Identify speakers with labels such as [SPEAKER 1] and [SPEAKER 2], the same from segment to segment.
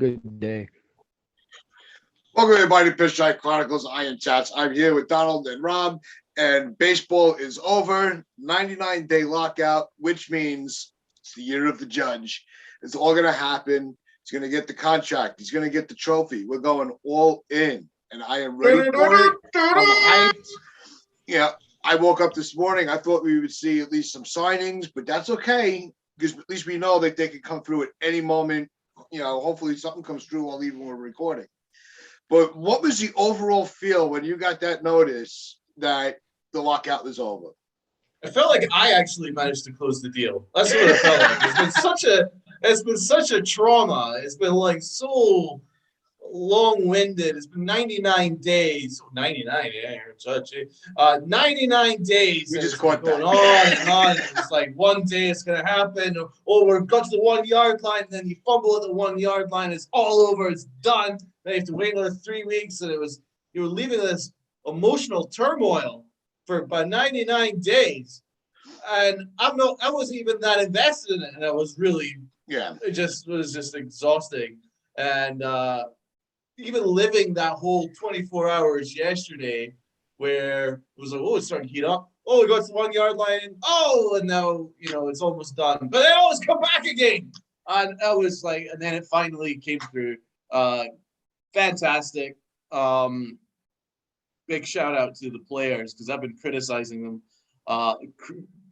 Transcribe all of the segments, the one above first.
[SPEAKER 1] good day.
[SPEAKER 2] Welcome everybody to PinstripeChronicles. I am Tats. I'm here with Donald and Rob, and baseball is over. 99-day lockout, which means it's the year of the judge. It's all going to happen. He's going to get the contract. He's going to get the trophy. We're going all in, and I am ready for it. I'm hyped. Yeah, I woke up this morning. I thought we would see at least some signings, but that's okay because at least we know that they could come through at any moment. Hopefully something comes through while even we're recording. But what was the overall feel when you got that notice that the lockout was over?
[SPEAKER 3] I felt like I actually managed to close the deal. That's what it felt like. It's been such a trauma. It's been like so long-winded. It's been 99 days. 99, yeah, judge. 99 days.
[SPEAKER 2] We just caught
[SPEAKER 3] going
[SPEAKER 2] that.
[SPEAKER 3] on and on. It's like one day it's gonna happen. We're got to the 1 yard line, and then you fumble at the 1 yard line. It's all over. It's done. Then you have to wait another 3 weeks, and you were leaving this emotional turmoil for about 99 days. And I wasn't even that invested in it, and I was really, it was just exhausting. And even living that whole 24 hours yesterday, where it was like, it's starting to heat up. We got to the 1 yard line. And now it's almost done. But they always come back again. And I was like, and then it finally came through. Fantastic. Big shout out to the players because I've been criticizing them.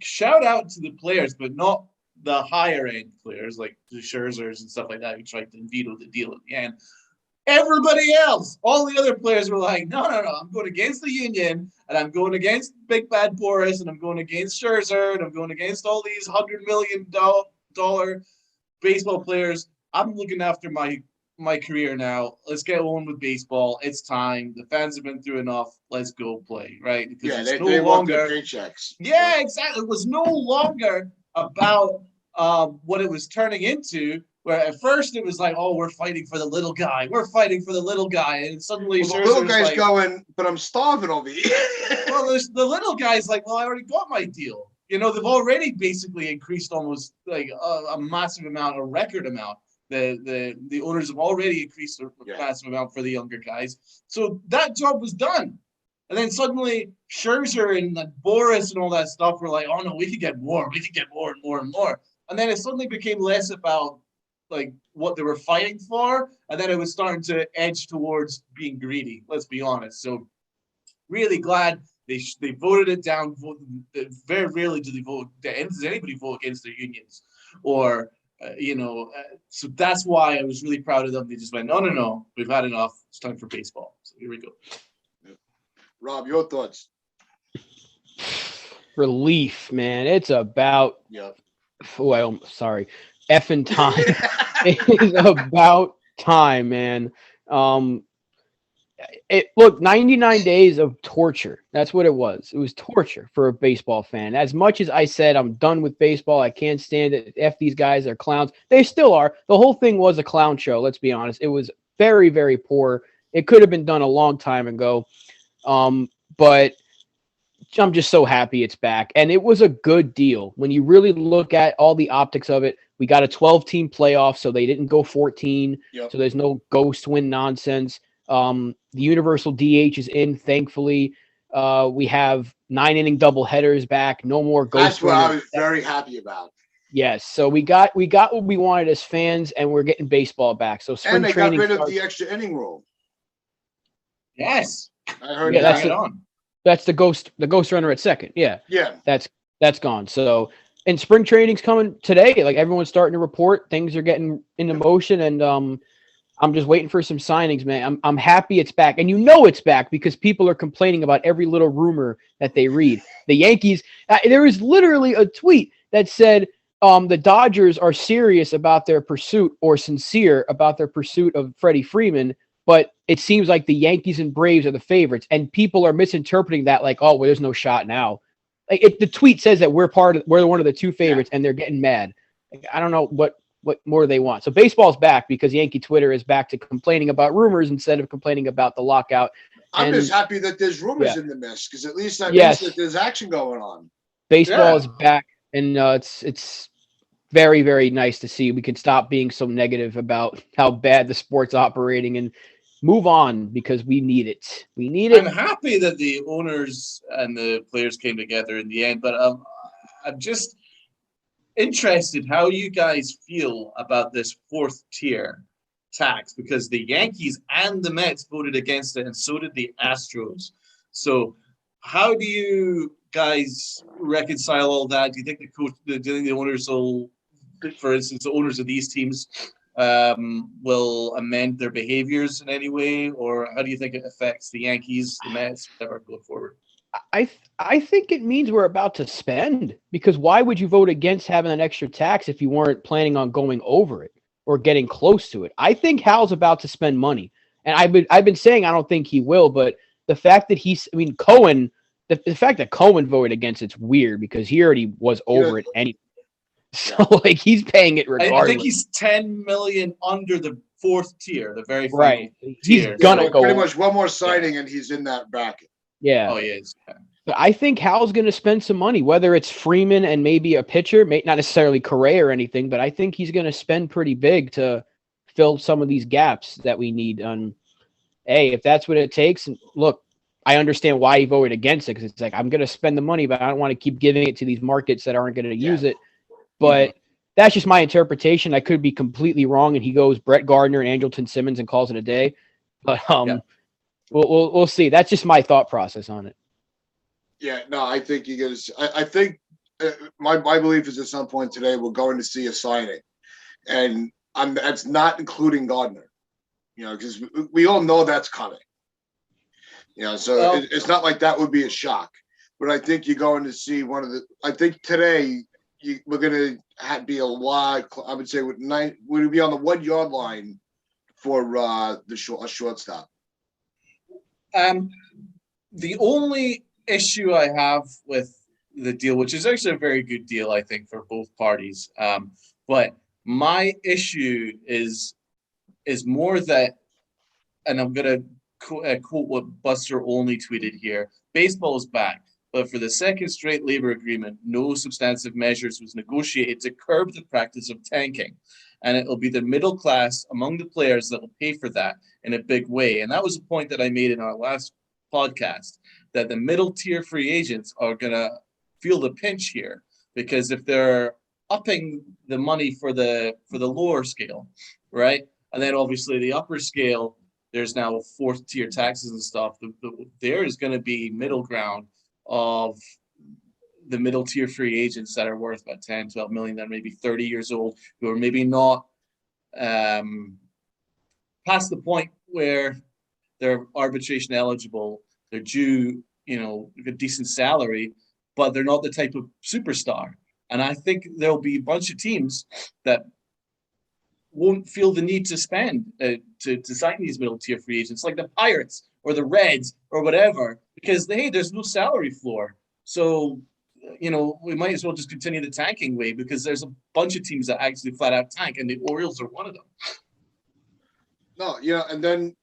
[SPEAKER 3] Shout out to the players, but not the higher end players like the Scherzers and stuff like that who tried to veto the deal at the end. Everybody else, all the other players were like, no, I'm going against the union, and I'm going against Big Bad Boris, and I'm going against Scherzer, and I'm going against all these $100 million baseball players. I'm looking after my career now. Let's get on with baseball. It's time. The fans have been through enough. Let's go play, right?
[SPEAKER 2] Because they want their paychecks.
[SPEAKER 3] Yeah, exactly. It was no longer about what it was turning into, where at first it was like, we're fighting for the little guy. We're fighting for the little guy. And suddenly
[SPEAKER 2] the little guy's going, but I'm starving over here.
[SPEAKER 3] Well, the little guy's like, I already got my deal. They've already basically increased almost like a massive amount, a record amount. The owners have already increased a massive amount for the younger guys. So that job was done. And then suddenly Scherzer and Boris and all that stuff were like, no, we could get more. We could get more and more and more. And then it suddenly became less about like what they were fighting for. And then it was starting to edge towards being greedy. Let's be honest. So really glad they voted it down. Very rarely do they vote. Does anybody vote against their unions? Or so that's why I was really proud of them. They just went, no, we've had enough. It's time for baseball. So here we go.
[SPEAKER 2] Rob, your thoughts?
[SPEAKER 1] Relief, man. It's about effing time. It is about time, man. Look, 99 days of torture. That's what it was. It was torture for a baseball fan. As much as I said I'm done with baseball, I can't stand it. F these guys, they're clowns. They still are. The whole thing was a clown show, let's be honest. It was very, very poor. It could have been done a long time ago. But I'm just so happy it's back. And it was a good deal. When you really look at all the optics of it, we got a 12-team playoff, so they didn't go 14. Yep. So there's no ghost win nonsense. The universal DH is in, thankfully. We have 9-inning double headers back. No more ghost.
[SPEAKER 2] That's what I was very happy about.
[SPEAKER 1] Yes, so we got what we wanted as fans, and we're getting baseball back. So spring training
[SPEAKER 2] got rid of the extra inning rule.
[SPEAKER 3] Yes,
[SPEAKER 2] I heard
[SPEAKER 1] that's the ghost runner at second. Yeah, that's gone. So and spring training's coming today. Like everyone's starting to report, things are getting into motion, and I'm just waiting for some signings, man. I'm happy it's back. And it's back because people are complaining about every little rumor that they read. The Yankees, there was literally a tweet that said the Dodgers are serious about their pursuit or sincere about their pursuit of Freddie Freeman, but it seems like the Yankees and Braves are the favorites. And people are misinterpreting that like, there's no shot now. Like the tweet says that we're one of the two favorites and they're getting mad. Like, I don't know what more they want. So baseball's back because Yankee Twitter is back to complaining about rumors instead of complaining about the lockout.
[SPEAKER 2] I'm just happy that there's rumors in the mist because at least that means that there's action going on.
[SPEAKER 1] Baseball is back, and very, very nice to see. We can stop being so negative about how bad the sport's operating and move on because we need it. We need it.
[SPEAKER 3] I'm happy that the owners and the players came together in the end, but I'm just interested how you guys feel about this fourth tier tax, because the Yankees and the Mets voted against it, and so did the Astros. So how do you guys reconcile all that? Do you think the owners will, for instance, the owners of these teams will amend their behaviors in any way, or how do you think it affects the Yankees, the Mets, whatever, going forward?
[SPEAKER 1] I think it means we're about to spend, because why would you vote against having an extra tax if you weren't planning on going over it or getting close to it? I think Hal's about to spend money, and I've been saying I don't think he will, but the fact that Cohen, the fact that Cohen voted against it's weird because he already was over it anyway. So like he's paying it regardless.
[SPEAKER 3] I think he's 10 million under the fourth tier, the very final
[SPEAKER 1] right.
[SPEAKER 3] tier.
[SPEAKER 1] He's gonna go
[SPEAKER 2] pretty much one more signing and he's in that bracket.
[SPEAKER 1] Yeah.
[SPEAKER 3] Oh, he is. Yeah.
[SPEAKER 1] But I think Hal's going to spend some money, whether it's Freeman and maybe a pitcher, not necessarily Correa or anything, but I think he's going to spend pretty big to fill some of these gaps that we need. Hey, if that's what it takes, and look, I understand why he voted against it, because it's like, I'm going to spend the money, but I don't want to keep giving it to these markets that aren't going to use it. But that's just my interpretation. I could be completely wrong, and he goes Brett Gardner and Andrelton Simmons and calls it a day. But we'll see. That's just my thought process on it.
[SPEAKER 2] Yeah, no, I think you guys. I think my belief is at some point today we're going to see a signing, and that's not including Gardner. Because we all know that's coming. So it's not like that would be a shock. But I think you're going to see one of the. I think today we're going to be a lot. I would say would be on the 1 yard line for a shortstop.
[SPEAKER 3] The only issue I have with the deal, which is actually a very good deal, I think, for both parties. But my issue is more that, and I'm going to quote what Buster Olney tweeted here, baseball is back, but for the second straight labor agreement, no substantive measures was negotiated to curb the practice of tanking. And it will be the middle class among the players that will pay for that in a big way. And that was a point that I made in our last podcast, that the middle tier free agents are going to feel the pinch here, because if they're upping the money for the lower scale, right? And then obviously the upper scale, there's now fourth tier taxes and stuff. There is going to be middle ground of the middle tier free agents that are worth about 10, 12 million, that are maybe 30 years old, who are maybe not past the point where they're arbitration eligible, they're due, a decent salary, but they're not the type of superstar. And I think there'll be a bunch of teams that won't feel the need to spend to sign these middle tier free agents, like the Pirates or the Reds or whatever, because there's no salary floor. So, we might as well just continue the tanking way, because there's a bunch of teams that actually flat out tank, and the Orioles are one of them.
[SPEAKER 2] No, and then,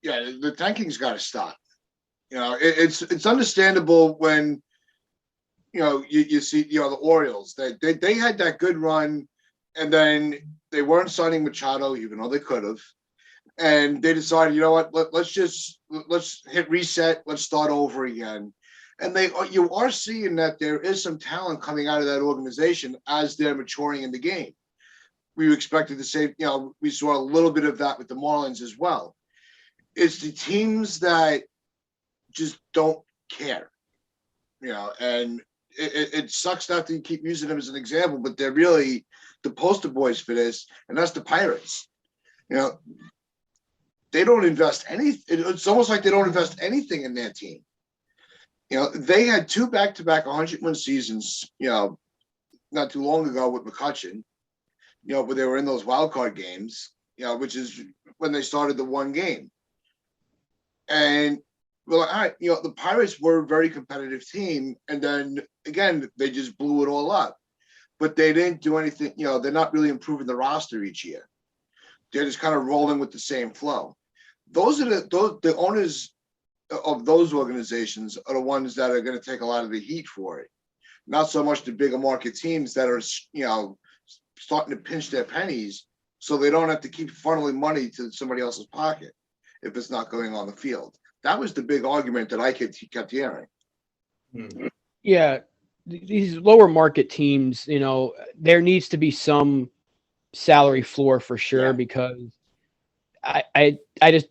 [SPEAKER 2] the tanking's got to stop. It's understandable when, you see, the Orioles, they had that good run, and then they weren't signing Machado, even though they could have. And they decided, let's hit reset. Let's start over again. And you are seeing that there is some talent coming out of that organization as they're maturing in the game. We expected the same, we saw a little bit of that with the Marlins as well. It's the teams that just don't care, and it sucks not to keep using them as an example, but they're really the poster boys for this, and that's the Pirates. They don't invest it's almost like they don't invest anything in their team. They had 2 back-to-back 100-win seasons, not too long ago with McCutchen, where they were in those wild card games, which is when they started the one game. And we're like, all right, the Pirates were a very competitive team, and then again they just blew it all up. But they didn't do anything. They're not really improving the roster each year. They're just kind of rolling with the same flow. Those are the owners of those organizations are the ones that are going to take a lot of the heat for it. Not so much the bigger market teams that are, starting to pinch their pennies so they don't have to keep funneling money to somebody else's pocket if it's not going on the field. That was the big argument that I kept hearing.
[SPEAKER 1] Yeah, these lower market teams, there needs to be some salary floor for sure, because I just,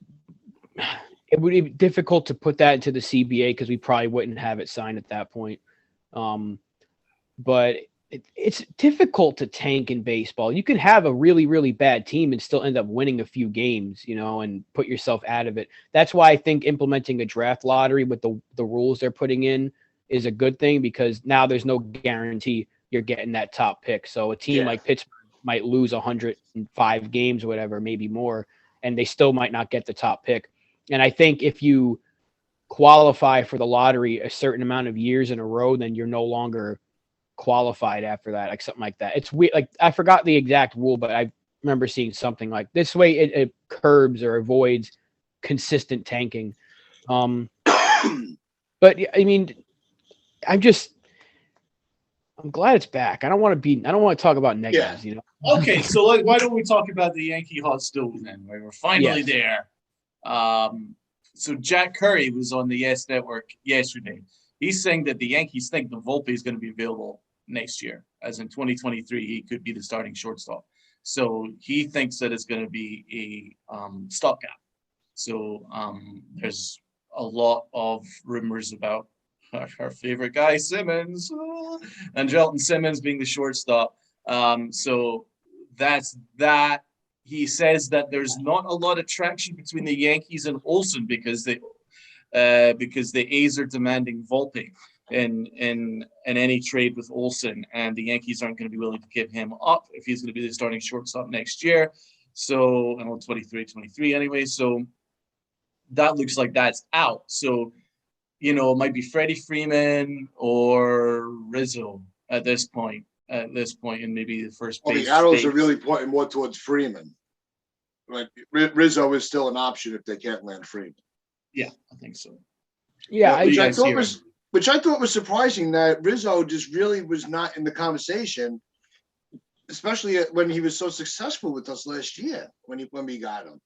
[SPEAKER 1] it would be difficult to put that into the CBA because we probably wouldn't have it signed at that point. But it's difficult to tank in baseball. You can have a really, really bad team and still end up winning a few games, and put yourself out of it. That's why I think implementing a draft lottery with the rules they're putting in is a good thing, because now there's no guarantee you're getting that top pick. So a team like Pittsburgh might lose 105 games or whatever, maybe more, and they still might not get the top pick. And I think if you qualify for the lottery a certain amount of years in a row, then you're no longer qualified after that, like something like that. It's weird. Like, I forgot the exact rule, but I remember seeing something like this way. It curbs or avoids consistent tanking. But I mean, I'm glad it's back. I don't want to talk about negatives,
[SPEAKER 3] Okay, so why don't we talk about the Yankee hot stove then? We're finally there. So Jack Curry was on the Yes Network yesterday. He's saying that the Yankees think the Volpe is going to be available next year, as in 2023, he could be the starting shortstop. So he thinks that it's going to be a stopgap. So there's a lot of rumors about our favorite guy, Simmons, and Jelton Simmons being the shortstop. So that's that. He says that there's not a lot of traction between the Yankees and Olsen because the A's are demanding Volpe in any trade with Olsen, and the Yankees aren't going to be willing to give him up if he's going to be the starting shortstop next year. So, and on 23 anyway. So that looks like that's out. So, it might be Freddie Freeman or Rizzo at this point, and maybe the first base.
[SPEAKER 2] The arrows are really pointing more towards Freeman. Like, Rizzo is still an option if they can't land Freeman.
[SPEAKER 3] Yeah, I think so.
[SPEAKER 1] Yeah,
[SPEAKER 2] which I thought was surprising that Rizzo just really was not in the conversation, especially when he was so successful with us last year when we got him.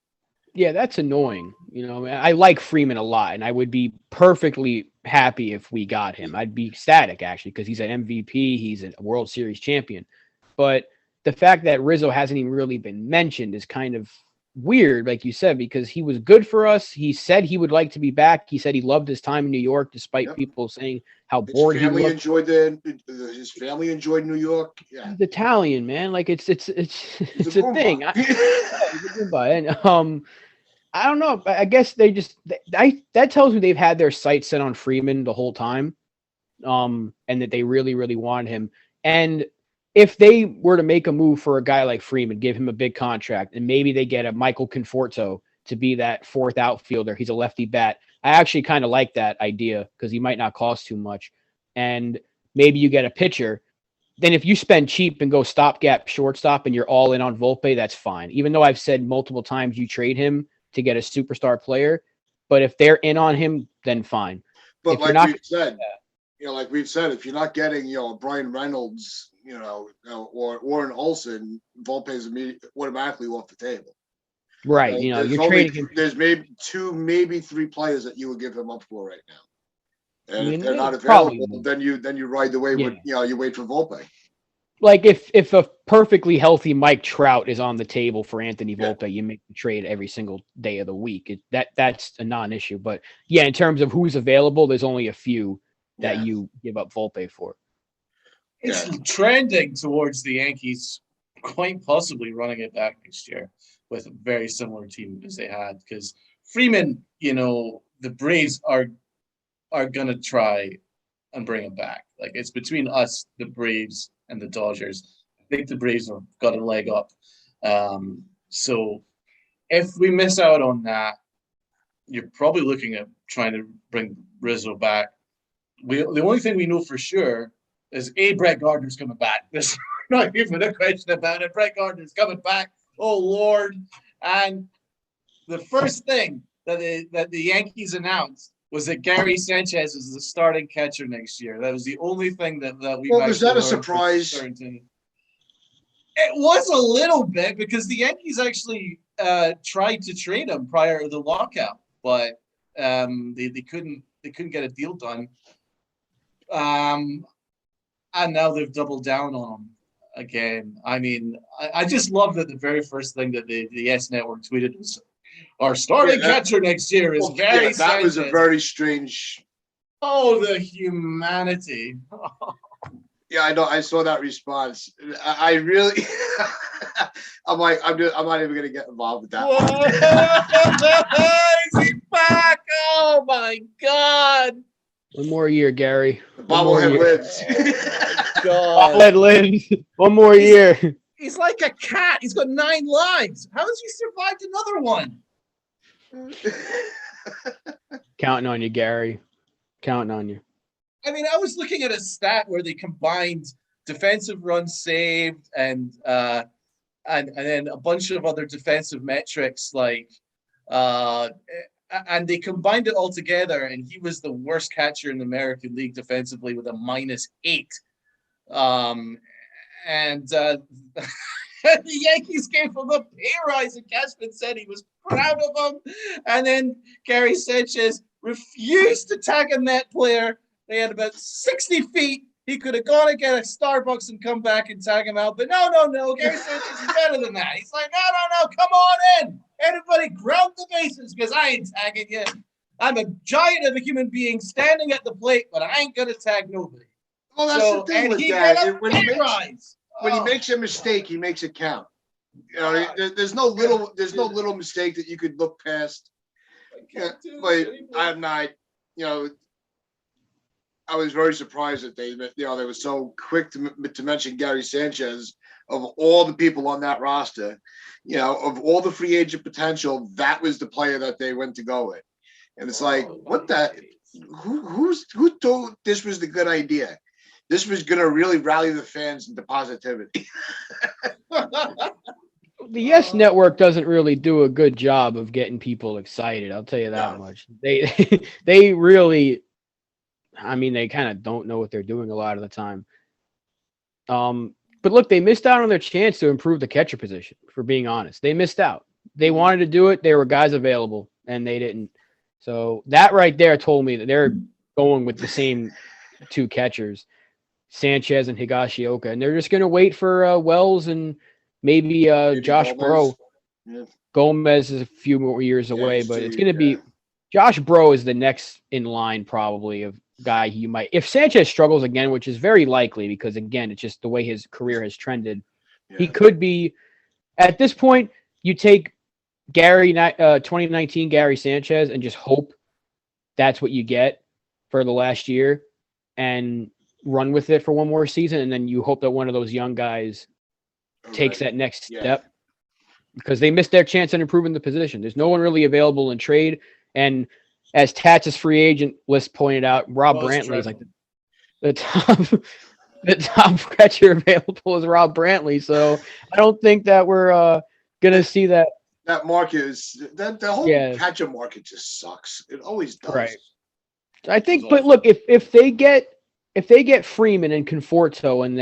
[SPEAKER 1] Yeah, that's annoying. I like Freeman a lot, and I would be perfectly happy if we got him. I'd be ecstatic, actually, because he's an MVP. He's a World Series champion. But the fact that Rizzo hasn't even really been mentioned is kind of weird, like you said, because he was good for us. He said he would like to be back. He said he loved his time in New York, despite people saying how bored he was.
[SPEAKER 2] His family enjoyed New York. Yeah,
[SPEAKER 1] he's Italian, man. Like it's a thing. And I don't know. I guess that tells me they've had their sights set on Freeman the whole time, and that they really, really wanted him. And if they were to make a move for a guy like Freeman, give him a big contract, and maybe they get a Michael Conforto to be that fourth outfielder, he's a lefty bat. I actually kind of like that idea because he might not cost too much. And maybe you get a pitcher. Then if you spend cheap and go stopgap shortstop and you're all in on Volpe, that's fine. Even though I've said multiple times you trade him to get a superstar player, but if they're in on him, then fine.
[SPEAKER 2] But like we've said, if you're not getting, Brian Reynolds, or an Olsen, Volpe is automatically off the table.
[SPEAKER 1] Right. You're trading him.
[SPEAKER 2] There's maybe 2, maybe 3 players that you would give him up for right now. And if they're not available, then you ride the wave with, you wait for Volpe.
[SPEAKER 1] Like if a perfectly healthy Mike Trout is on the table for Anthony Volpe, you make the trade every single day of the week. That's a non-issue. But in terms of who's available, there's only a few that you give up Volpe for.
[SPEAKER 3] It's trending towards the Yankees quite possibly running it back next year with a very similar team as they had, because Freeman, the Braves are going to try and bring him back. Like, it's between us, the Braves, and the Dodgers. I think the Braves have got a leg up. So if we miss out on that, you're probably looking at trying to bring Rizzo back. The only thing we know for sure is Brett Gardner's coming back. There's not even a question about it. Brett Gardner's coming back. Oh, Lord. And the first thing that the Yankees announced was that Gary Sanchez is the starting catcher next year. That was the only thing that we.
[SPEAKER 2] Well, was that a surprise?
[SPEAKER 3] It was a little bit because the Yankees actually tried to trade him prior to the lockout, but they couldn't get a deal done. And now they've doubled down on him again. I mean, I just love that the very first thing that the S Network tweeted was, "Our starting catcher next year is very."
[SPEAKER 2] That was a very strange.
[SPEAKER 3] Oh, the humanity.
[SPEAKER 2] Yeah, I know. I saw that response. I really, I'm like, I'm not even gonna get involved with that.
[SPEAKER 3] Is he back? Oh my God!
[SPEAKER 1] One more year, Gary.
[SPEAKER 2] The bobblehead lives.
[SPEAKER 1] Bobblehead lives. One more year.
[SPEAKER 3] He's like a cat. He's got 9 lives. How has he survived another one?
[SPEAKER 1] Counting on you, Gary. Counting on you.
[SPEAKER 3] I mean, I was looking at a stat where they combined defensive runs saved and then a bunch of other defensive metrics and they combined it all together, and he was the worst catcher in the American League defensively with a -8. The Yankees gave him a pay rise, and Cashman said he was proud of him. And then Gary Sanchez refused to tag a Met player. They had about 60 feet. He could have gone and get a Starbucks and come back and tag him out. But no. Gary Sanchez is better than that. He's like, no. Come on in. Everybody ground the bases because I ain't tagging you. I'm a giant of a human being standing at the plate, but I ain't going to tag nobody.
[SPEAKER 2] Well, that's the thing with that. When he makes a mistake, he makes it count. You know, there's no little mistake that you could look past. But I'm not, I was very surprised that they were so quick to mention Gary Sanchez. Of all the people on that roster, of all the free agent potential, that was the player that they went to go with. And it's like, what the? Who thought this was the good idea? This was going to really rally the fans into positivity.
[SPEAKER 1] The Yes Network doesn't really do a good job of getting people excited. I'll tell you that much. They really, I mean, they kind of don't know what they're doing a lot of the time. But look, they missed out on their chance to improve the catcher position, for being honest. They missed out. They wanted to do it. There were guys available, and they didn't. So that right there told me that they're going with the same 2 catchers, Sanchez and Higashioka, and they're just going to wait for Wells and maybe Josh Bro. Yeah. Gomez is a few more years away, but it's going to be Josh Bro is the next in line probably of guy you might, if Sanchez struggles again, which is very likely because again, it's just the way his career has trended. Yeah. He could be at this point. You take 2019 Gary Sanchez and just hope that's what you get for the last year and run with it for one more season. And then you hope that one of those young guys takes that next step because they missed their chance at improving the position. There's no one really available in trade. And as Tats' free agent list pointed out, Rob Brantley is like the top catcher available is Rob Brantley. So I don't think that we're gonna see that.
[SPEAKER 2] That market is the whole catcher market just sucks. It always does.
[SPEAKER 1] Right. I think, but look, if they get Freeman and Conforto and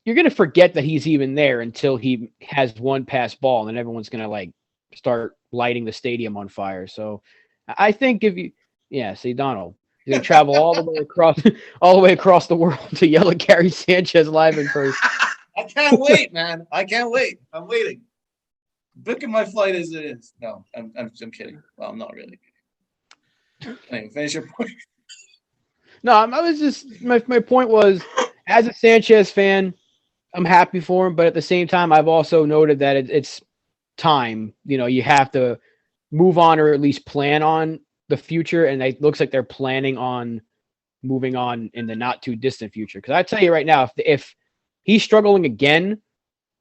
[SPEAKER 1] you're gonna forget that he's even there until he has one pass ball, and then everyone's gonna start lighting the stadium on fire. So I think see Donald, he's gonna travel all the way across the world to yell at Gary Sanchez live in person.
[SPEAKER 3] I can't wait, man. I can't wait. I'm waiting. Booking my flight as it is. No, I'm kidding. Well, I'm not really kidding. Anyway, finish your point.
[SPEAKER 1] No, I was just my point was, as a Sanchez fan, I'm happy for him, but at the same time, I've also noted that it's time. You have to move on or at least plan on the future, and it looks like they're planning on moving on in the not too distant future. Because I tell you right now, if he's struggling again,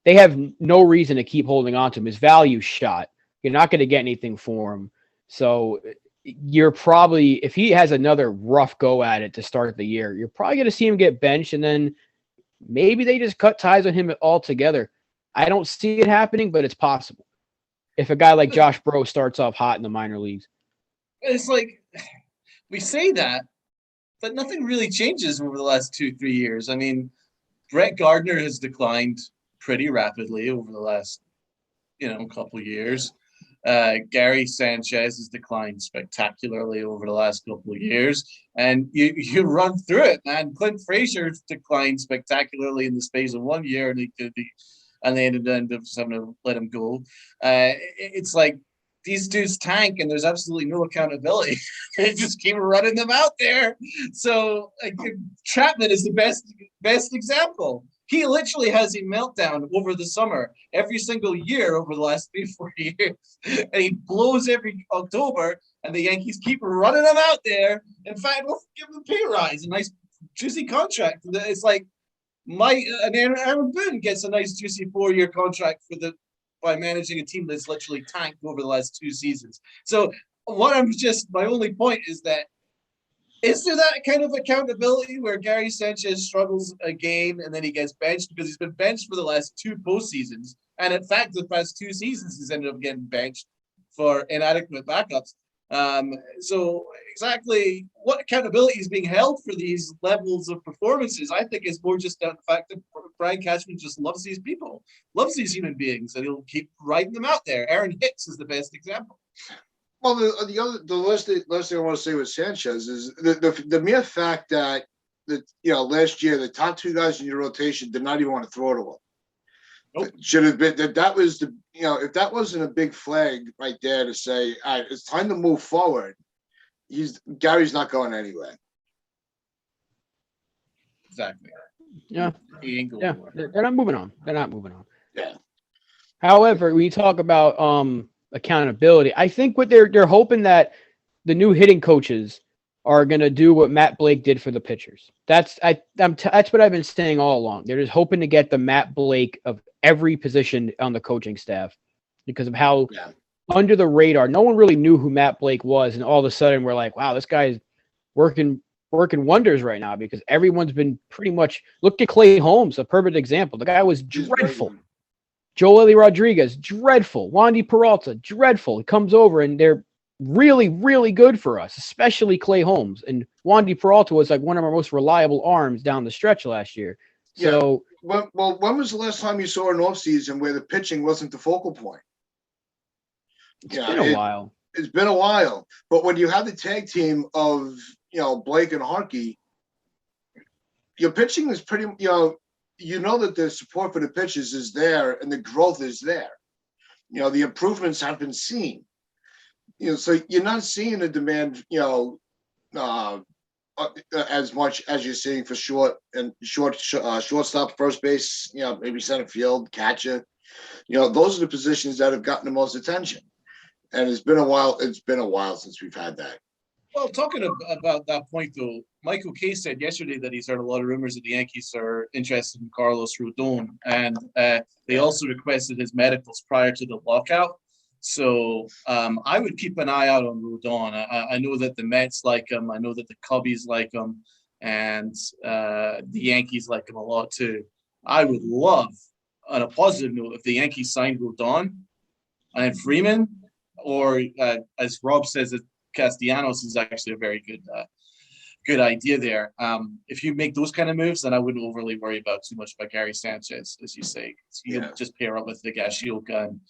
[SPEAKER 1] they have no reason to keep holding on to him. His value's shot. You're not going to get anything for him. So you're probably, if he has another rough go at it to start the year, you're probably going to see him get benched, and then maybe they just cut ties on him altogether. I don't see it happening, but it's possible. If a guy like Josh Bro starts off hot in the minor leagues.
[SPEAKER 3] It's like, we say that, but nothing really changes over the last 2-3 years. I mean, Brett Gardner has declined pretty rapidly over the last, couple of years. Gary Sanchez has declined spectacularly over the last couple of years. And you run through it, man. Clint Frazier's declined spectacularly in the space of 1 year, and they ended up having to let him go. It's like these dudes tank, and there's absolutely no accountability. They just keep running them out there. So Chapman is the best example. He literally has a meltdown over the summer every single year over the last 3-4 years. And he blows every October, and the Yankees keep running him out there. In fact, we'll give him a pay rise, a nice, juicy contract. It's like Aaron Boone gets a nice, juicy 4-year contract by managing a team that's literally tanked over the last 2 seasons. So my only point is that, is there that kind of accountability where Gary Sanchez struggles a game and then he gets benched because he's been benched for the last 2 postseasons? And in fact, the past 2 seasons, he's ended up getting benched for inadequate backups. So exactly what accountability is being held for these levels of performances, I think is more just the fact that Brian Cashman just loves these people, loves these human beings, and he'll keep writing them out there. Aaron Hicks is the best example.
[SPEAKER 2] Well, the last thing I want to say with Sanchez is the mere fact that last year the top 2 guys in your rotation did not even want to throw to him. Nope. Should have been that was the if that wasn't a big flag right there to say, all right, it's time to move forward. Gary's not going anywhere.
[SPEAKER 3] Exactly.
[SPEAKER 1] Yeah.
[SPEAKER 3] He ain't going anywhere.
[SPEAKER 1] They're not moving on.
[SPEAKER 2] Yeah.
[SPEAKER 1] However, when you talk about accountability, I think what they're hoping that the new hitting coaches are going to do what Matt Blake did for the pitchers. That's what I've been saying all along. They're just hoping to get the Matt Blake of every position on the coaching staff because of how under the radar, no one really knew who Matt Blake was, and all of a sudden we're like, wow, this guy's working wonders right now because everyone's been pretty much. Look at Clay Holmes, a perfect example. The guy was dreadful. Joely Rodriguez, dreadful. Wandy Peralta, dreadful. He comes over and they're really, really good for us, especially Clay Holmes. And Wandy Peralta was like one of our most reliable arms down the stretch last year. So,
[SPEAKER 2] when was the last time you saw an offseason where the pitching wasn't the focal point?
[SPEAKER 1] It's been a while.
[SPEAKER 2] It's been a while. But when you have the tag team of, Blake and Harkey, your pitching is pretty, that the support for the pitches is there and the growth is there. The improvements have been seen. So you're not seeing the demand, as much as you're seeing for shortstop, first base, maybe center field, catcher. Those are the positions that have gotten the most attention. And it's been a while. It's been a while since we've had that.
[SPEAKER 3] Well, talking about that point, though, Michael Kay said yesterday that he's heard a lot of rumors that the Yankees are interested in Carlos Rodon, and they also requested his medicals prior to the lockout. So I would keep an eye out on Rodon. I know that the Mets like him. I know that the Cubbies like him, and the Yankees like him a lot too. I would love, on a positive note, if the Yankees signed Rodon and Freeman, or as Rob says, Castellanos is actually a very good idea there. If you make those kind of moves, then I wouldn't overly worry about too much about Gary Sanchez, as you say. You just pair up with Higashioka, and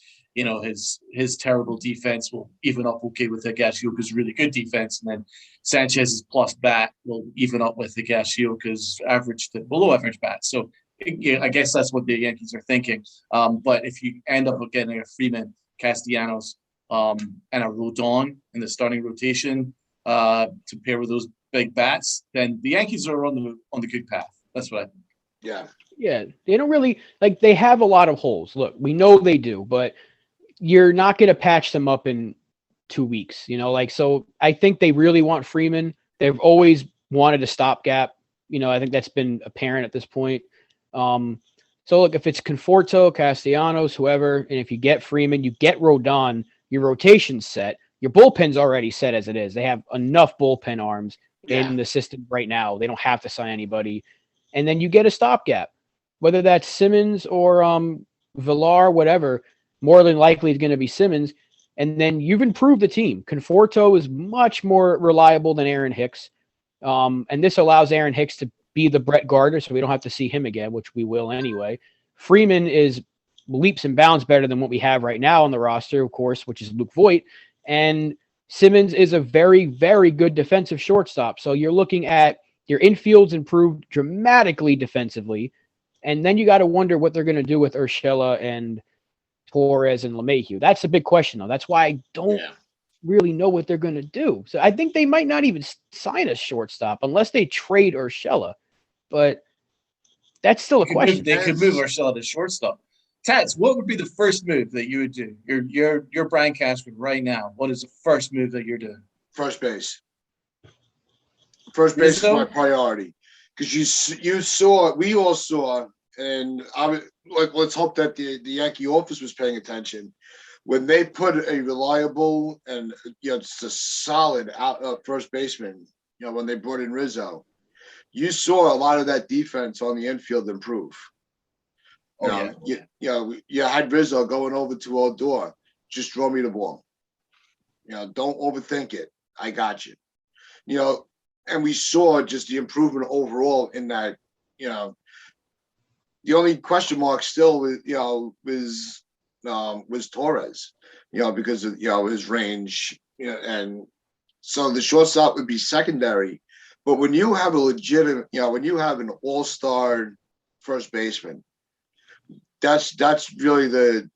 [SPEAKER 3] his terrible defense will even up okay with Higashioka's really good defense, and then Sanchez's plus bat will even up with Higashioka's average to below average bat. So I guess that's what the Yankees are thinking. But if you end up getting a Freeman, Castellanos, and a Rodon in the starting rotation to pair with those big bats, then the Yankees are on the good path. That's what I think.
[SPEAKER 1] Yeah. They don't really they have a lot of holes. Look, we know they do, but you're not going to patch them up in 2 weeks, so I think they really want Freeman. They've always wanted a stopgap. I think that's been apparent at this point. So look, if it's Conforto, Castellanos, whoever, and if you get Freeman, you get Rodon, your rotation's set. Your bullpen's already set as it is. They have enough bullpen arms in the system right now. They don't have to sign anybody. And then you get a stopgap, whether that's Simmons or Villar, whatever. More than likely, it's going to be Simmons. And then you've improved the team. Conforto is much more reliable than Aaron Hicks. And this allows Aaron Hicks to be the Brett Gardner, so we don't have to see him again, which we will anyway. Freeman is leaps and bounds better than what we have right now on the roster, of course, which is Luke Voigt. And Simmons is a very, very good defensive shortstop. So you're looking at your infield's improved dramatically defensively. And then you got to wonder what they're going to do with Urshela and Torres and LeMahieu. That's a big question, though. That's why I don't really know what they're going to do. So I think they might not even sign a shortstop unless they trade Urshela. But that's still a question.
[SPEAKER 3] They could move Urshela to shortstop. Tats, what would be the first move that you would do? You're Brian Cashman right now. What is the first move that you're doing?
[SPEAKER 2] First base. First base is my priority because we all saw, and let's hope that the Yankee office was paying attention when they put a reliable and just a solid first baseman. When they brought in Rizzo, you saw a lot of that defense on the infield improve. You had Rizzo going over to Odor. Just throw me the ball. Don't overthink it. I got you. And we saw just the improvement overall in that. The only question mark still was Torres. Because of his range. And so the shortstop would be secondary. But when you have a legitimate, when you have an all-star first baseman. That's really that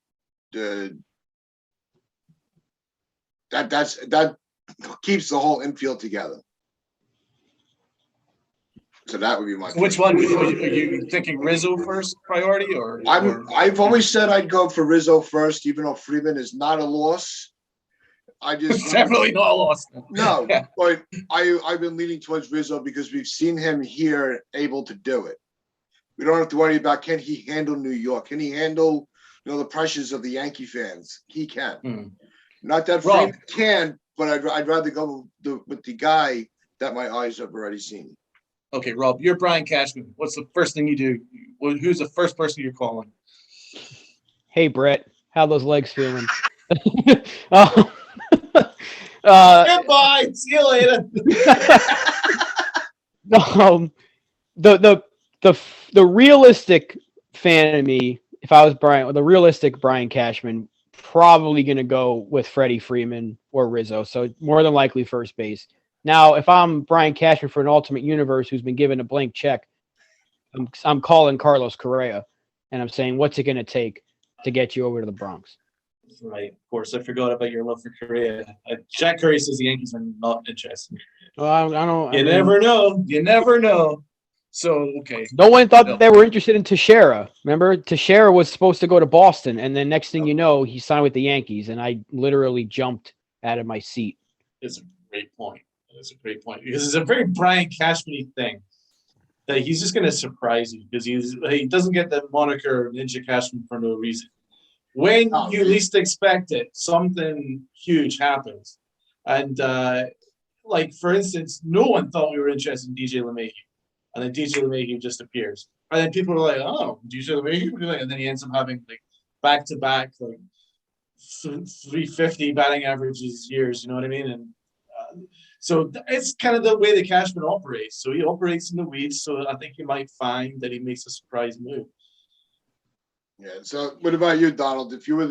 [SPEAKER 2] keeps the whole infield together. So that would be my.
[SPEAKER 3] Which one? Are you thinking Rizzo first priority or?
[SPEAKER 2] I've always said I'd go for Rizzo first, even though Freeman is not a loss.
[SPEAKER 3] It's definitely not a loss.
[SPEAKER 2] No, but I've been leaning towards Rizzo because we've seen him here able to do it. We don't have to worry about can he handle New York? Can he handle the pressures of the Yankee fans? He can. Not that Freeman can, but I'd rather go with the guy that my eyes have already seen.
[SPEAKER 3] Okay, Rob, you're Brian Cashman. What's the first thing you do? Who's the first person you're calling?
[SPEAKER 1] Hey, Brett, how those legs feeling?
[SPEAKER 3] Goodbye. See you later.
[SPEAKER 1] The realistic fan of me, if I was the realistic Brian Cashman, probably going to go with Freddie Freeman or Rizzo. So more than likely first base. Now, if I'm Brian Cashman for an alternate universe who's been given a blank check, I'm calling Carlos Correa, and I'm saying, what's it going to take to get you over to the Bronx?
[SPEAKER 3] Right. Of course, I forgot about your love for Correa. Jack Curry says the Yankees are not interested.
[SPEAKER 1] Well, I don't.
[SPEAKER 3] Never know. You never know. So, okay.
[SPEAKER 1] No one thought that they were interested in Teixeira. Remember, Teixeira was supposed to go to Boston, and then next thing you know, he signed with the Yankees, and I literally jumped out of my seat.
[SPEAKER 3] It's a great point. It's a great point because it's a very Brian Cashman-y thing that he's just going to surprise you because he doesn't get the moniker Ninja Cashman for no reason. When you least expect it, something huge happens. And, for instance, no one thought we were interested in DJ LeMahieu. And then DJ LeMahieu just appears. And then people are like, oh, DJ LeMahieu? And then he ends up having, back-to-back, 350 batting averages years, you know what I mean? And so it's kind of the way the Cashman operates. So he operates in the weeds. So I think you might find that he makes a surprise move.
[SPEAKER 2] Yeah. So what about you, Donald? If you were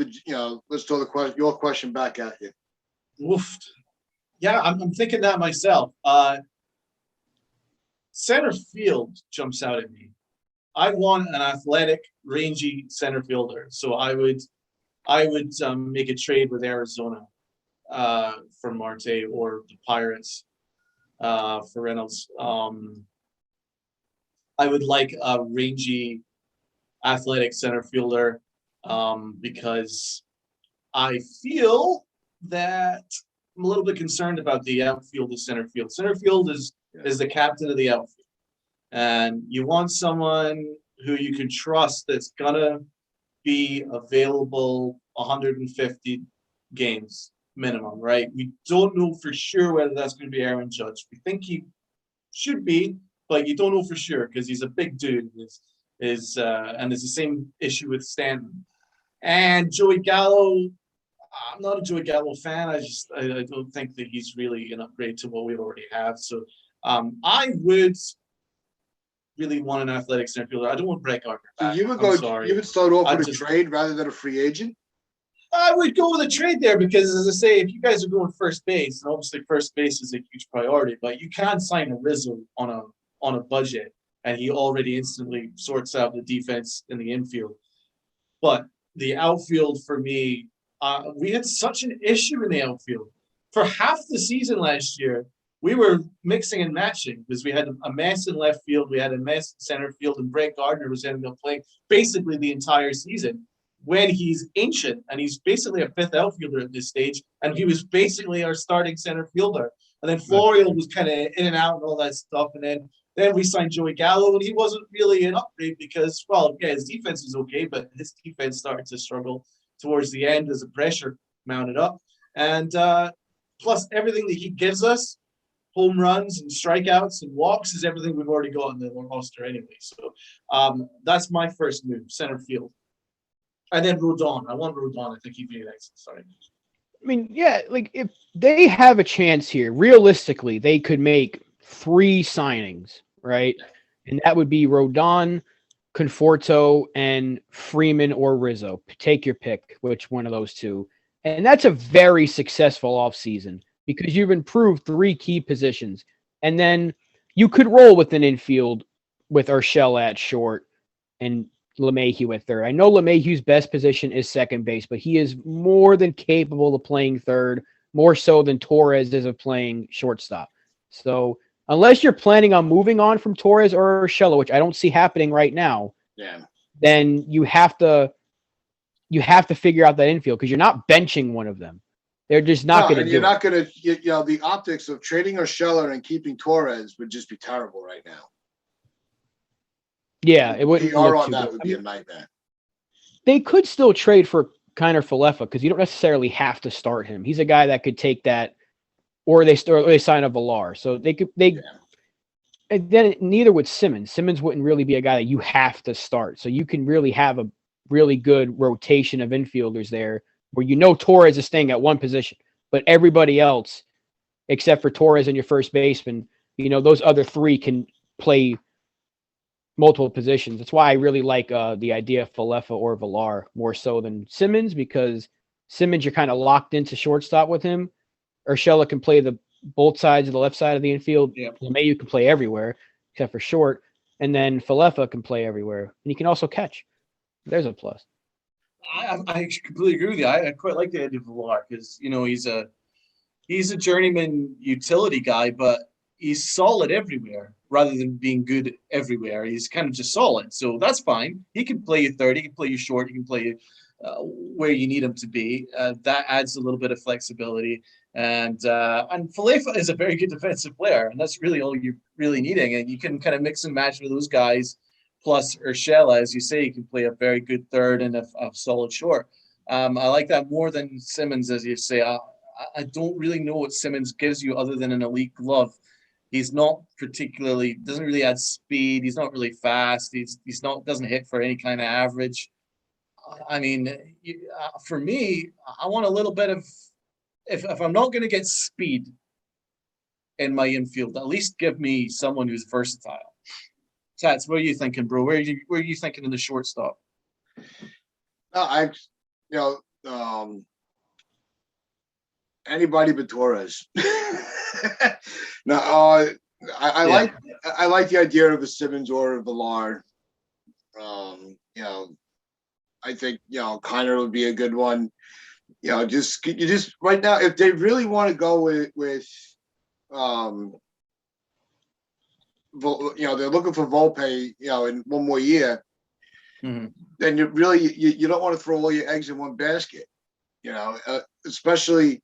[SPEAKER 2] let's throw your question back at you.
[SPEAKER 3] Oof. Yeah, I'm thinking that myself. Center field jumps out at me. I want an athletic, rangy center fielder. So I would make a trade with Arizona for Marte or the Pirates for Reynolds. I would like a rangy, athletic center fielder because I feel that I'm a little bit concerned about the outfield of center field. Center field is the captain of the outfield. And you want someone who you can trust that's going to be available 150 games minimum, right? We don't know for sure whether that's going to be Aaron Judge. We think he should be, but you don't know for sure because he's a big dude. And it's the same issue with Stanton. And Joey Gallo, I'm not a Joey Gallo fan. I don't think that he's really an upgrade to what we already have. So I would really want an athletic center fielder. I don't want Brett Gardner back.
[SPEAKER 2] So you would start off with a trade rather than a free agent?
[SPEAKER 3] I would go with a trade there because, as I say, if you guys are going first base, and obviously first base is a huge priority, but you can't sign a Rizzo on a budget, and he already instantly sorts out the defense in the infield. But the outfield for me, we had such an issue in the outfield. For half the season last year, we were mixing and matching because we had a mess in left field, we had a mess in center field, and Brett Gardner was ending up playing basically the entire season when he's ancient and he's basically a fifth outfielder at this stage, and he was basically our starting center fielder. And then Florial was kind of in and out and all that stuff. And then we signed Joey Gallo, and he wasn't really an upgrade because, well, yeah, his defense was okay, but his defense started to struggle towards the end as the pressure mounted up. And plus everything that he gives us, home runs and strikeouts and walks, is everything we've already got in the roster anyway. So that's my first move, center field. And then Rodon. I want Rodon. I think he'd be an excellent starting.
[SPEAKER 1] I mean, yeah, like if they have a chance here, realistically, they could make 3 signings, right? And that would be Rodon, Conforto, and Freeman or Rizzo. Take your pick, which one of those two. And that's a very successful offseason because you've improved 3 key positions. And then you could roll with an infield with Urshela at short and LeMahieu at third. I know LeMahieu's best position is second base, but he is more than capable of playing third, more so than Torres is of playing shortstop. So unless you're planning on moving on from Torres or Urshela, which I don't see happening right now, then you have to figure out that infield because you're not benching one of them. They're just not going to do it.
[SPEAKER 2] You're not going to, the optics of trading Urshela and keeping Torres would just be terrible right now.
[SPEAKER 1] Yeah, it wouldn't.
[SPEAKER 2] That would be a nightmare.
[SPEAKER 1] They could still trade for Kiner Falefa because you don't necessarily have to start him. He's a guy that could take that, or they sign a Villar. So they could and then neither would Simmons. Simmons wouldn't really be a guy that you have to start. So you can really have a really good rotation of infielders there where Torres is staying at one position, but everybody else, except for Torres and your first baseman, those other 3 can play multiple positions. That's why I really like the idea of Falefa or Villar more so than Simmons, because Simmons, you're kind of locked into shortstop with him. Urshela can play both sides of the left side of the infield.
[SPEAKER 3] Yeah.
[SPEAKER 1] LeMahieu can play everywhere except for short. And then Falefa can play everywhere. And he can also catch. There's a plus.
[SPEAKER 3] I completely agree with you. I quite like the idea of Villar because, he's a journeyman utility guy, but he's solid everywhere rather than being good everywhere. He's kind of just solid. So that's fine. He can play you third. He can play you short. He can play you where you need him to be. That adds a little bit of flexibility. And Falefa is a very good defensive player, and that's really all you're really needing. And you can kind of mix and match with those guys. Plus Urshela, as you say, you can play a very good third and a solid short. I like that more than Simmons, as you say. I don't really know what Simmons gives you other than an elite glove. He's not doesn't really add speed. He's not really fast. Doesn't hit for any kind of average. I mean, for me, I want a little bit of, if I'm not going to get speed in my infield, at least give me someone who's versatile. Tats, what are you thinking, bro? Where are you thinking in the shortstop?
[SPEAKER 2] Anybody but Torres. No, I like the idea of a Simmons or a Villar. I think Kiner would be a good one. Just right now, if they really want to go with they're looking for Volpe, in one more year, then you don't want to throw all your eggs in one basket. Especially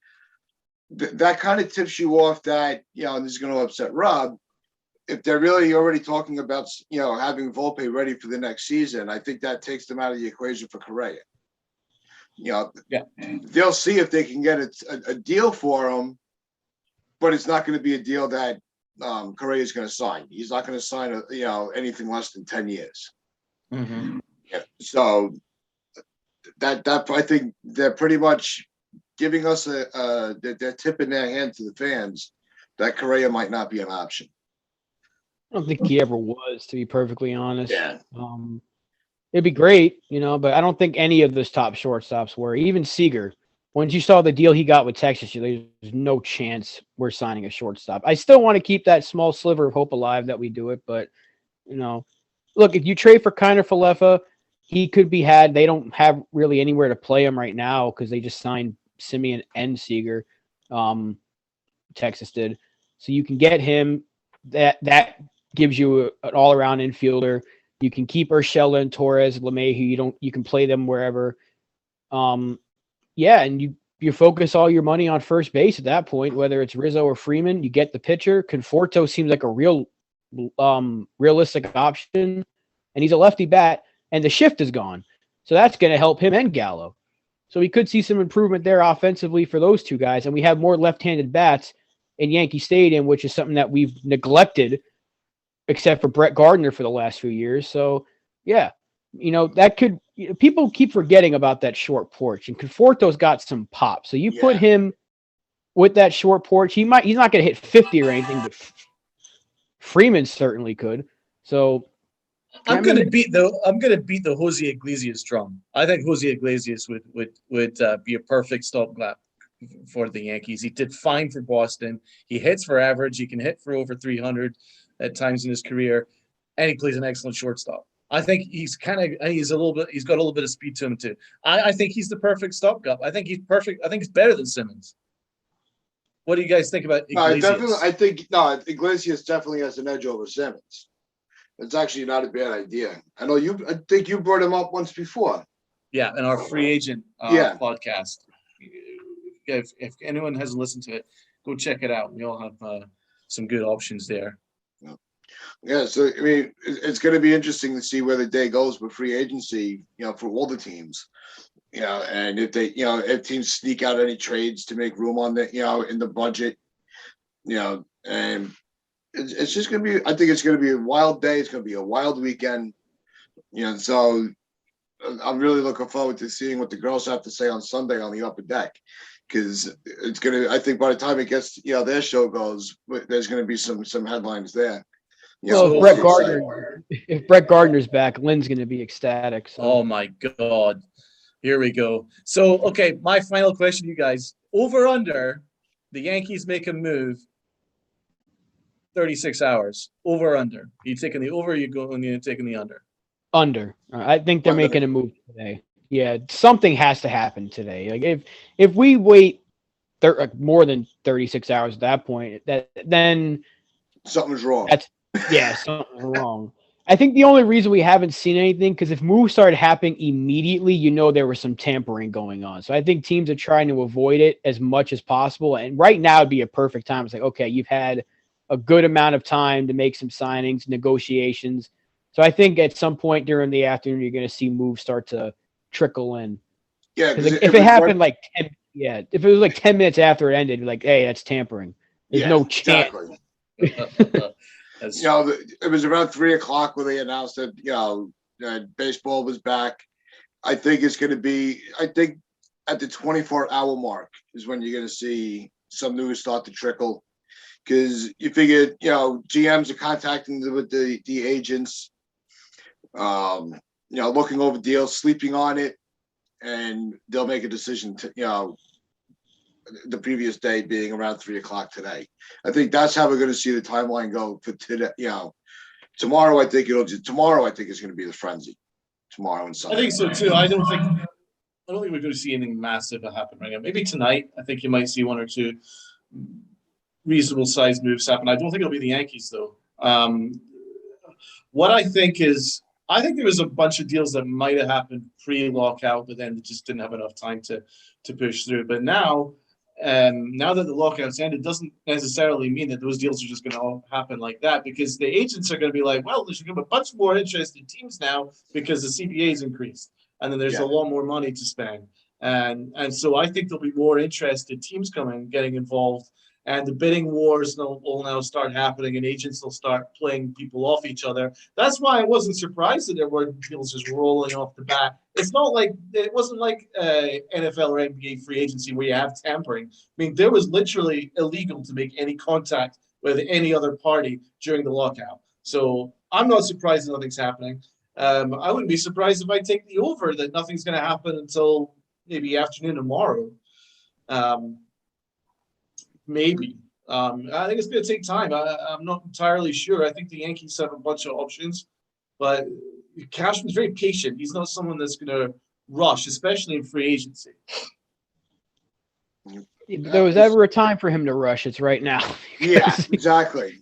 [SPEAKER 2] that kind of tips you off that, and this is going to upset Rob, if they're really already talking about, having Volpe ready for the next season. I think that takes them out of the equation for Correa. They'll see if they can get a deal for him, but it's not going to be a deal that Correa is going to sign. He's not going to sign anything less than 10 years.
[SPEAKER 3] Mm-hmm.
[SPEAKER 2] Yeah. So that I think they're pretty much giving us they're tipping their hand to the fans that Correa might not be an option.
[SPEAKER 1] I don't think he ever was, to be perfectly honest.
[SPEAKER 2] Yeah.
[SPEAKER 1] It'd be great, but I don't think any of those top shortstops were. Even Seager, once you saw the deal he got with Texas, there's no chance we're signing a shortstop. I still want to keep that small sliver of hope alive that we do it, but look, if you trade for Kiner Falefa, he could be had. They don't have really anywhere to play him right now because they just signed Simeon and Seager. Texas did, so you can get him. That gives you an all-around infielder. You can keep Urshela and Torres, LeMahieu. You can play them wherever. And you focus all your money on first base at that point, whether it's Rizzo or Freeman. You get the pitcher. Conforto seems like a real realistic option, and he's a lefty bat, and the shift is gone, so that's going to help him and Gallo. So we could see some improvement there offensively for those two guys, and we have more left-handed bats in Yankee Stadium, which is something that we've neglected, except for Brett Gardner for the last few years. So, yeah, that could – people keep forgetting about that short porch, and Conforto's got some pop. So you put him with that short porch. He's not going to hit 50 or anything, but Freeman certainly could. So
[SPEAKER 3] I'm going to beat the Jose Iglesias drum. I think Jose Iglesias would be a perfect stopgap for the Yankees. He did fine for Boston. He hits for average. He can hit for over 300 at times in his career, and he plays an excellent shortstop. I think he's got a little bit of speed to him too. I think he's the perfect stopgap. I think he's perfect. I think he's better than Simmons. What do you guys think about Iglesias?
[SPEAKER 2] I think Iglesias definitely has an edge over Simmons. It's actually not a bad idea. I think you brought him up once before.
[SPEAKER 3] Yeah, in our free agent podcast. If anyone hasn't listened to it, go check it out. We all have some good options there.
[SPEAKER 2] Yeah, so I mean, it's going to be interesting to see where the day goes with free agency, for all the teams, and if they, if teams sneak out any trades to make room on the, in the budget, and it's just going to be. I think it's going to be a wild day. It's going to be a wild weekend, So I'm really looking forward to seeing what the girls have to say on Sunday on the upper deck. Because it's going to, I think by the time it gets, their show goes, there's going to be some headlines there.
[SPEAKER 1] If Brett Gardner's back, Lynn's going to be ecstatic. So.
[SPEAKER 3] Oh my God. Here we go. So, okay, my final question to you guys. Over under, the Yankees make a move 36 hours. Over under. Are you taking the over or you're taking the under?
[SPEAKER 1] Under. I think they're making a move today. Yeah, something has to happen today. Like if we wait more than 36 hours at that point, then
[SPEAKER 2] something's wrong.
[SPEAKER 1] Something's wrong. I think the only reason we haven't seen anything, because if moves started happening immediately, there was some tampering going on. So I think teams are trying to avoid it as much as possible. And right now would be a perfect time. It's like, okay, you've had a good amount of time to make some signings, negotiations. So I think at some point during the afternoon, you're going to see moves start to trickle in.
[SPEAKER 2] Yeah,
[SPEAKER 1] because if it happened if it was like 10 minutes after it ended, you're like, hey, that's tampering. There's no chance.
[SPEAKER 2] Exactly. It was around 3:00 when they announced that baseball was back. I think it's going to be. I think at the 24-hour mark is when you're going to see some news start to trickle, because you figure GMs are contacting with the agents. Looking over deals, sleeping on it, and they'll make a decision to, the previous day being around 3:00 today. I think that's how we're going to see the timeline go for today. Tomorrow, I think it's going to be the frenzy. Tomorrow and Sunday.
[SPEAKER 3] I think so too. I don't think we're going to see anything massive happen right now. Maybe tonight, I think you might see one or two reasonable sized moves happen. I don't think it'll be the Yankees though. What I think there was a bunch of deals that might have happened pre-lockout, but then just didn't have enough time to push through. But now that the lockout's ended, doesn't necessarily mean that those deals are just going to all happen like that, because the agents are going to be like, well, there's going to be a bunch more interested teams now because the CBA's increased, and then there's a lot more money to spend. And so I think there'll be more interested teams getting involved. And the bidding wars will now start happening, and agents will start playing people off each other. That's why I wasn't surprised that there were deals just rolling off the bat. It wasn't like NFL or NBA free agency where you have tampering. I mean, there was literally illegal to make any contact with any other party during the lockout. So I'm not surprised that nothing's happening. I wouldn't be surprised if I take the over that nothing's going to happen until maybe afternoon tomorrow. Maybe. I think it's going to take time. I'm not entirely sure. I think the Yankees have a bunch of options, but Cashman's very patient. He's not someone that's going to rush, especially in free agency.
[SPEAKER 1] If there was ever a time for him to rush, it's right now.
[SPEAKER 2] Yeah, exactly.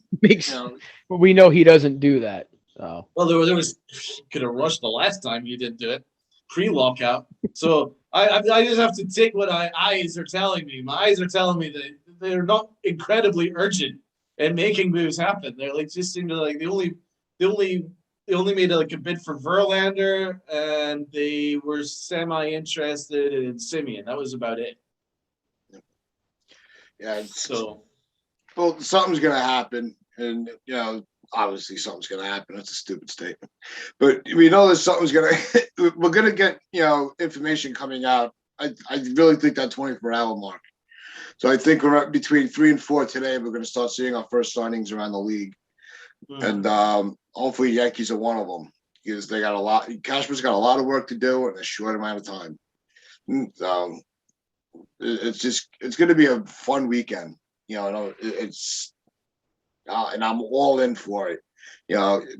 [SPEAKER 1] We know he doesn't do that. So.
[SPEAKER 3] Well, there was could have rushed the last time you didn't do it, pre-lockout. So I just have to take what my eyes are telling me. My eyes are telling me that they're not incredibly urgent and making moves happen. They're like just seem to like they only made like a bid for Verlander, and they were semi-interested in Semien. That was about it.
[SPEAKER 2] Yeah.
[SPEAKER 3] So,
[SPEAKER 2] well, something's gonna happen, and obviously something's gonna happen. That's a stupid statement, but we know that something's gonna. We're gonna get information coming out. I really think that 24-hour mark. So I think we're between 3 and 4 today. We're gonna start seeing our first signings around the league, and hopefully Yankees are one of them because they got a lot. Cashman's got a lot of work to do in a short amount of time. It's going to be a fun weekend, it's and I'm all in for it.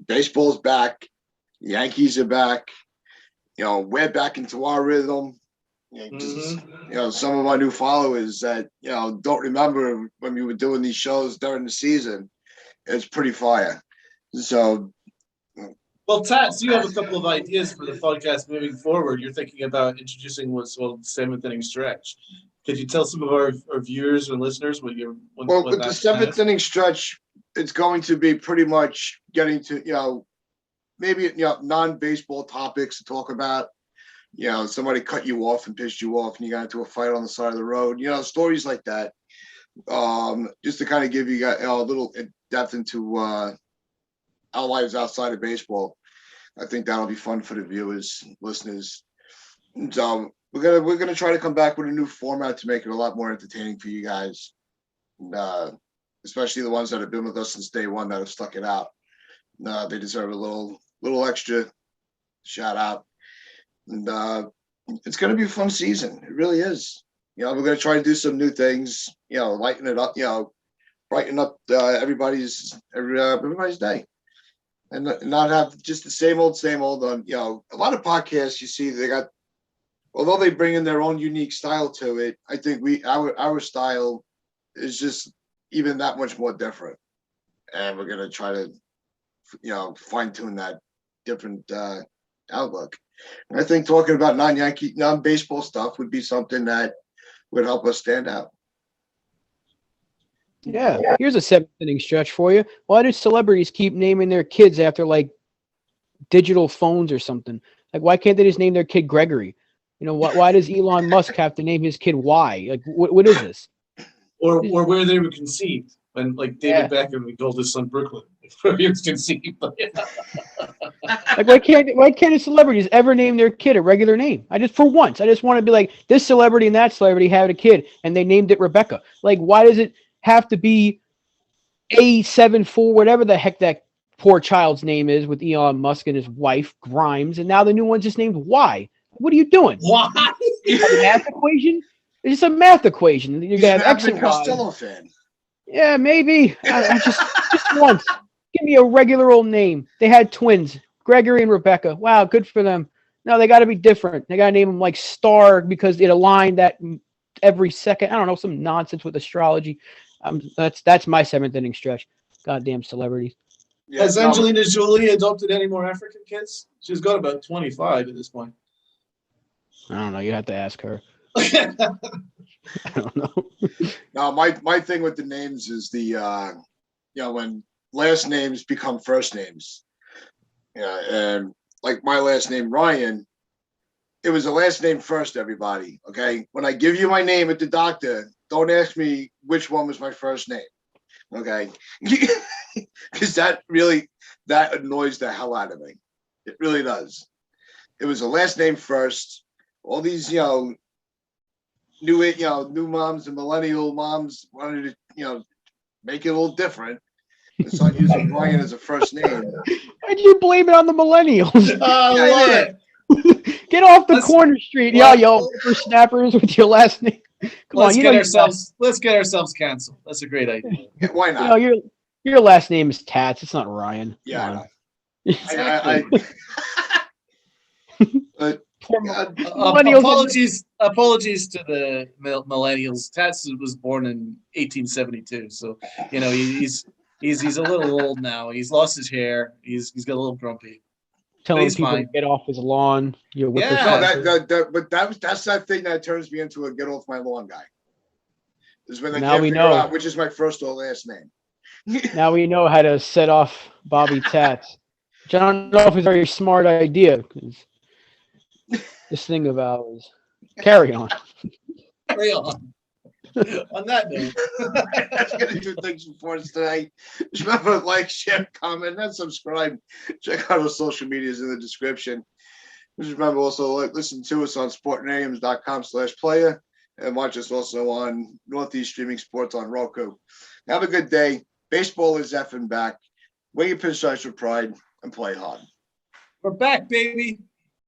[SPEAKER 2] Baseball's back, Yankees are back. We're back into our rhythm. Some of our new followers that don't remember when we were doing these shows during the season. It's pretty fire. So.
[SPEAKER 3] Well, Tats, you have a couple of ideas for the podcast moving forward. You're thinking about introducing what's called the 7th inning stretch. Could you tell some of our viewers and listeners what
[SPEAKER 2] with the 7th inning stretch, it's going to be pretty much getting to, maybe, non-baseball topics to talk about. Somebody cut you off and pissed you off and you got into a fight on the side of the road, stories like that. Just to kind of give you guys a little depth into our lives outside of baseball. I think that'll be fun for the viewers, listeners. So we're gonna try to come back with a new format to make it a lot more entertaining for you guys, and, especially the ones that have been with us since day one that have stuck it out. They deserve a little extra shout out, and it's gonna be a fun season. It really is. We're gonna try to do some new things. Lighten it up. Brighten up everybody's day. And not have just the same old. A lot of podcasts you see although they bring in their own unique style to it, I think our style is just even that much more different, and we're gonna try to fine tune that different outlook. And I think talking about non-baseball stuff would be something that would help us stand out.
[SPEAKER 1] Yeah, here's a 7th inning stretch for you. Why do celebrities keep naming their kids after like digital phones or something? Like, why can't they just name their kid Gregory? Why does Elon Musk have to name his kid Y? Like, what is this?
[SPEAKER 3] Or where they were conceived. When like David Beckham, we called his son Brooklyn where he was conceived.
[SPEAKER 1] Like, why can't a celebrities ever name their kid a regular name? I just want to be like, this celebrity and that celebrity had a kid and they named it Rebecca. Like, why does it have to be A74, whatever the heck that poor child's name is with Elon Musk and his wife Grimes, and now the new one's just named Y? What are you doing?
[SPEAKER 3] Why?
[SPEAKER 1] A math equation? It's just a math equation. You're gonna have X and Y.
[SPEAKER 2] Costello fan.
[SPEAKER 1] Yeah, maybe. I just once. Give me a regular old name. They had twins, Gregory and Rebecca. Wow, good for them. No, they got to be different. They got to name them like Star because it aligned that every second. I don't know, some nonsense with astrology. That's my 7th inning stretch. Goddamn celebrities.
[SPEAKER 3] Yeah, has Angelina Jolie adopted any more African kids? She's got about 25 at this point.
[SPEAKER 1] I don't know. You have to ask her. I don't know.
[SPEAKER 2] No, my thing with the names is when last names become first names. And like my last name Ryan, it was a last name first. Everybody, okay. When I give you my name at the doctor, don't ask me which one was my first name, okay? Because that annoys the hell out of me. It really does. It was a last name first. All these new moms and millennial moms wanted to make it a little different, and start using Ryan as a first name.
[SPEAKER 1] Why'd you blame it on the millennials?
[SPEAKER 3] I love it.
[SPEAKER 1] Get off the corner street, y'all snappers with your last name.
[SPEAKER 3] Let's get ourselves canceled. That's a great idea.
[SPEAKER 2] Yeah, why not?
[SPEAKER 1] Your last name is Tats. It's not Ryan.
[SPEAKER 2] Yeah,
[SPEAKER 3] exactly. Apologies to the millennials. Tats was born in 1872, so he's a little old now. He's lost his hair. He's got a little grumpy.
[SPEAKER 1] Telling people to get off his lawn.
[SPEAKER 2] But that's that thing that turns me into a get off my lawn guy. Is when they can't figure out which is my first or last name.
[SPEAKER 1] Now we know how to set off Bobby Tats. Which I don't know if it's a very smart idea. This thing of ours. Carry on.
[SPEAKER 3] Carry on. On that note,
[SPEAKER 2] that's gonna do things for us today. Just remember to like, share, comment, and subscribe. Check out our social medias in the description. Just remember also listen to us on sportnariums.com/player and watch us also on Northeast Streaming Sports on Roku. Have a good day. Baseball is effing back. Wear your pinstripes with pride and play hard.
[SPEAKER 3] We're back, baby.